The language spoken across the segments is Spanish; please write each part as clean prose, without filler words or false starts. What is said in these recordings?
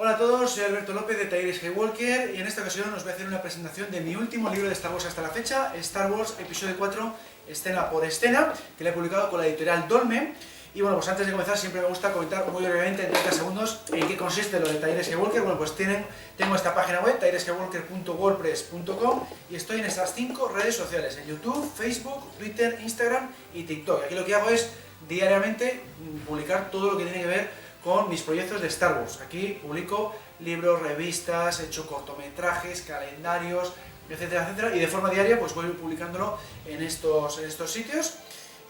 Hola a todos, soy Alberto López de Talleres Skywalker y en esta ocasión os voy a hacer una presentación de mi último libro de Star Wars hasta la fecha, Star Wars Episodio 4, escena por escena, que le he publicado con la editorial Dolmen. Y bueno, pues antes de comenzar siempre me gusta comentar muy brevemente en 30 segundos en qué consiste lo de Talleres Skywalker. Bueno, pues tengo esta página web, talleresskywalker.wordpress.com, y estoy en estas 5 redes sociales, en YouTube, Facebook, Twitter, Instagram y TikTok. Aquí lo que hago es diariamente publicar todo lo que tiene que ver con mis proyectos de Star Wars. Aquí publico libros, revistas, he hecho cortometrajes, calendarios, etcétera, etcétera, y de forma diaria pues voy publicándolo en estos sitios.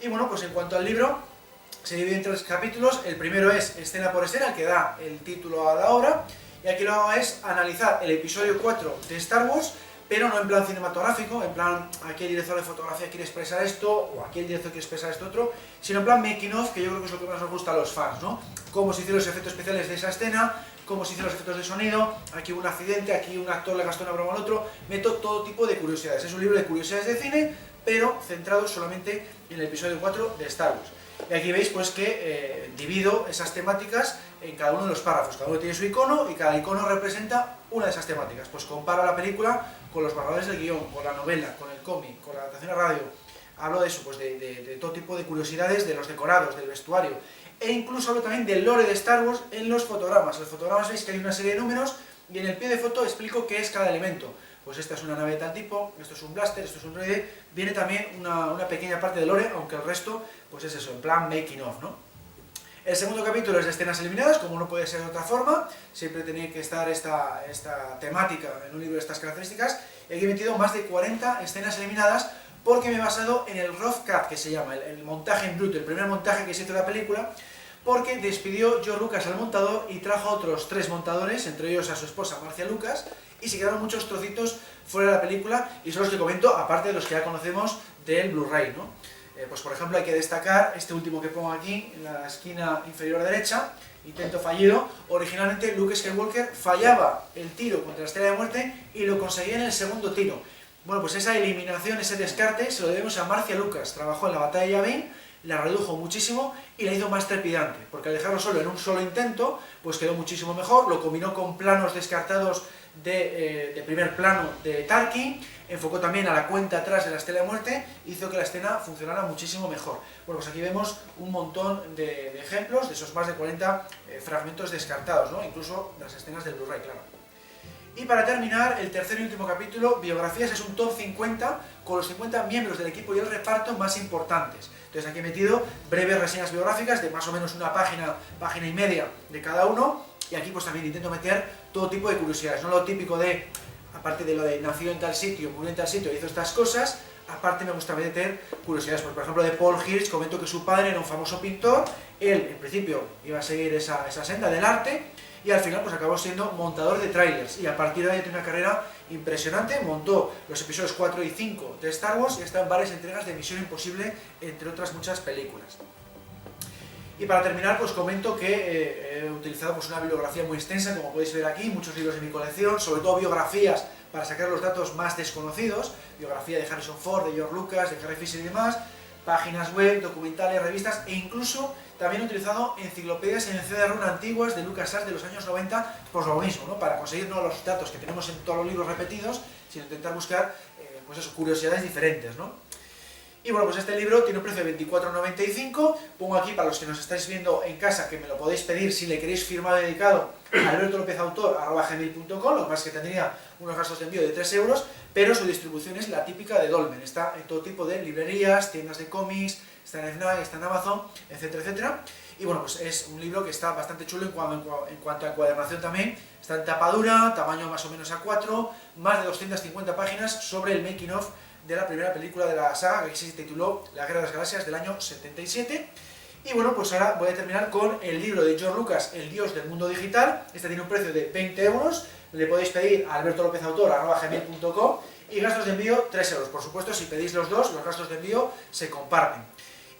Y bueno, pues en cuanto al libro, se divide en 3 capítulos. El primero es escena por escena, el que da el título a la obra, y aquí lo que hago es analizar el episodio 4 de Star Wars, pero no en plan cinematográfico, en plan aquí el director de fotografía quiere expresar esto, o aquí el director quiere expresar esto otro, sino en plan making of, que yo creo que es lo que más nos gusta a los fans, ¿no? Cómo se hicieron los efectos especiales de esa escena, cómo se hicieron los efectos de sonido, aquí hubo un accidente, aquí un actor le gastó una broma al otro, meto todo tipo de curiosidades. Es un libro de curiosidades de cine, pero centrado solamente en el episodio 4 de Star Wars. Y aquí veis pues que divido esas temáticas en cada uno de los párrafos, cada uno tiene su icono y cada icono representa una de esas temáticas. Pues comparo la película con los borradores del guión, con la novela, con el cómic, con la adaptación a radio. Hablo de eso, pues de todo tipo de curiosidades, de los decorados, del vestuario, e incluso hablo también del lore de Star Wars en los fotogramas. En los fotogramas veis que hay una serie de números y en el pie de foto explico qué es cada elemento. Pues esta es una nave de tal tipo, esto es un blaster, esto es un droide. Viene también una pequeña parte de lore, aunque el resto pues es eso, en plan making of, ¿no? El segundo capítulo es de escenas eliminadas, como no puede ser de otra forma, siempre tenía que estar esta temática en un libro de estas características, y aquí he metido más de 40 escenas eliminadas porque me he basado en el rough cut, que se llama, el montaje en bruto, el primer montaje que se hizo de la película, porque despidió George Lucas al montador y trajo a otros 3 montadores, entre ellos a su esposa Marcia Lucas, y se quedaron muchos trocitos fuera de la película, y son los que comento, aparte de los que ya conocemos del Blu-ray, ¿no? Pues por ejemplo hay que destacar este último que pongo aquí, en la esquina inferior derecha, intento fallido. Originalmente Luke Skywalker fallaba el tiro contra la Estrella de Muerte y lo conseguía en el segundo tiro. Bueno, pues esa eliminación, ese descarte, se lo debemos a Marcia Lucas. Trabajó en la batalla de Yavin, la redujo muchísimo y la hizo más trepidante, porque al dejarlo solo en un solo intento, pues quedó muchísimo mejor. Lo combinó con planos descartados de primer plano de Tarkin, enfocó también a la cuenta atrás de la Estrella de Muerte, hizo que la escena funcionara muchísimo mejor. Bueno, pues aquí vemos un montón de ejemplos de esos más de 40 fragmentos descartados, ¿no? Incluso las escenas del Blu-ray, claro. Y para terminar, el tercer y último capítulo, biografías, es un top 50 con los 50 miembros del equipo y el reparto más importantes. Entonces aquí he metido breves reseñas biográficas de más o menos una página y media de cada uno, y aquí pues también intento meter todo tipo de curiosidades, no lo típico de, aparte de lo de nació en tal sitio, murió en tal sitio, hizo estas cosas, aparte me gusta meter curiosidades. Pues, por ejemplo, de Paul Hirsch comento que su padre era un famoso pintor, él en principio iba a seguir esa senda del arte, y al final pues acabó siendo montador de trailers, y a partir de ahí tiene una carrera impresionante. Montó los episodios 4 y 5 de Star Wars y está en varias entregas de Misión Imposible, entre otras muchas películas. Y para terminar, pues comento que he utilizado pues una bibliografía muy extensa, como podéis ver aquí, muchos libros de mi colección, sobre todo biografías para sacar los datos más desconocidos, biografía de Harrison Ford, de George Lucas, de Carrie Fisher y demás, páginas web, documentales, revistas, e incluso también he utilizado enciclopedias en CD-ROM antiguas de LucasArts de los años 90, pues lo mismo, ¿no? Para conseguir no los datos que tenemos en todos los libros repetidos, sino intentar buscar pues eso, curiosidades diferentes, ¿no? Y bueno, pues este libro tiene un precio de 24,95, pongo aquí para los que nos estáis viendo en casa que me lo podéis pedir si le queréis firmado dedicado a albertolopezautor@gmail.com, lo que pasa es que tendría unos gastos de envío de 3 euros, pero su distribución es la típica de Dolmen, está en todo tipo de librerías, tiendas de cómics, está en FNAC, está en Amazon, etcétera, etcétera. Y bueno, pues es un libro que está bastante chulo en cuanto a encuadernación también, está en tapa dura, tamaño más o menos A4, más de 250 páginas sobre el making of de la primera película de la saga, que se tituló La Guerra de las Galaxias, del año 77. Y bueno, pues ahora voy a terminar con el libro de George Lucas, El Dios del Mundo Digital. Este tiene un precio de 20 euros, le podéis pedir a albertolopezautor@gmail.com, y gastos de envío 3 euros. Por supuesto, si pedís los dos, los gastos de envío se comparten.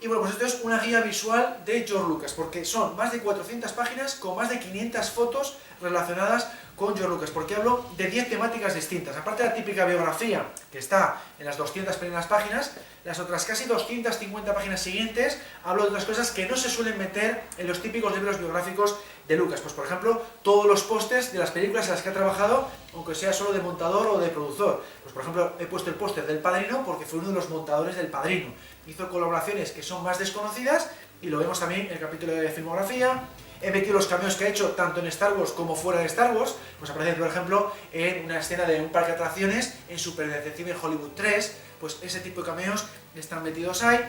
Y bueno, pues esto es una guía visual de George Lucas, porque son más de 400 páginas con más de 500 fotos relacionadas con George Lucas, porque hablo de 10 temáticas distintas. Aparte de la típica biografía, que está en las 200 primeras páginas, las otras casi 250 páginas siguientes, hablo de otras cosas que no se suelen meter en los típicos libros biográficos de Lucas. Pues por ejemplo, todos los pósters de las películas en las que ha trabajado, aunque sea solo de montador o de productor. Pues por ejemplo, he puesto el póster del Padrino porque fue uno de los montadores del Padrino. Hizo colaboraciones que son más desconocidas, y lo vemos también en el capítulo de filmografía. He metido los cameos que ha hecho tanto en Star Wars como fuera de Star Wars. Pues aparece, por ejemplo, en una escena de un parque de atracciones en Super Detective Hollywood 3. Pues ese tipo de cameos están metidos ahí.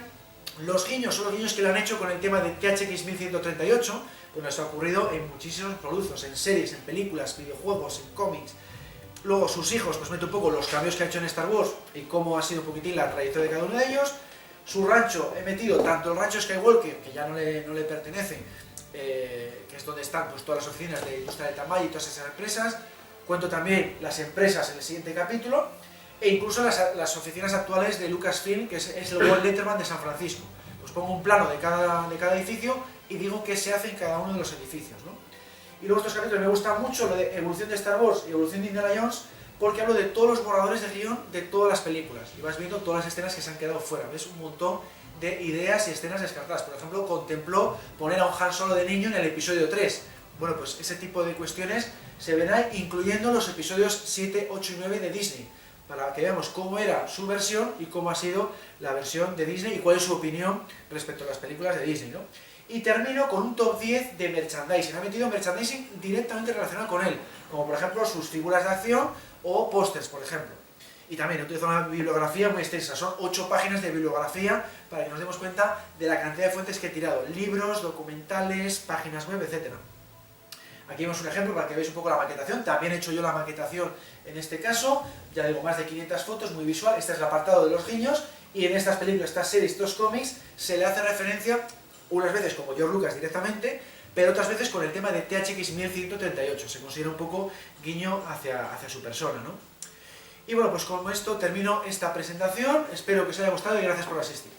Los guiños son los guiños que le han hecho con el tema de THX 1138. Pues eso ha ocurrido en muchísimos productos, en series, en películas, videojuegos, en cómics. Luego sus hijos, pues meto un poco los cambios que ha hecho en Star Wars y cómo ha sido un poquitín la trayectoria de cada uno de ellos. Su rancho, he metido tanto el rancho Skywalker, que ya no le pertenece, que es donde están pues, todas las oficinas de industria de Tamay y todas esas empresas. Cuento también las empresas en el siguiente capítulo, e incluso las oficinas actuales de Lucasfilm, que es el Walt Letterman de San Francisco. Pues pongo un plano de cada edificio y digo qué se hace en cada uno de los edificios, ¿no? Y luego estos capítulos me gustan mucho, lo de evolución de Star Wars y evolución de Indiana Jones, porque hablo de todos los borradores de guión de todas las películas, y vas viendo todas las escenas que se han quedado fuera. Ves un montón de ideas y escenas descartadas. Por ejemplo, contempló poner a un Han Solo de niño en el episodio 3. Bueno, pues ese tipo de cuestiones se verán incluyendo los episodios 7, 8 y 9 de Disney, para que veamos cómo era su versión y cómo ha sido la versión de Disney y cuál es su opinión respecto a las películas de Disney, ¿no? Y termino con un top 10 de merchandising. Ha metido merchandising directamente relacionado con él, como por ejemplo sus figuras de acción o pósters, por ejemplo. Y también he utilizado una bibliografía muy extensa, son 8 páginas de bibliografía para que nos demos cuenta de la cantidad de fuentes que he tirado, libros, documentales, páginas web, etc. Aquí vemos un ejemplo para que veáis un poco la maquetación. También he hecho yo la maquetación en este caso, ya digo, más de 500 fotos, muy visual. Este es el apartado de los guiños, y en estas películas, estas series, estos cómics, se le hace referencia unas veces como George Lucas directamente, pero otras veces con el tema de THX 1138, se considera un poco guiño hacia su persona, ¿no? Y bueno, pues con esto termino esta presentación, espero que os haya gustado y gracias por asistir.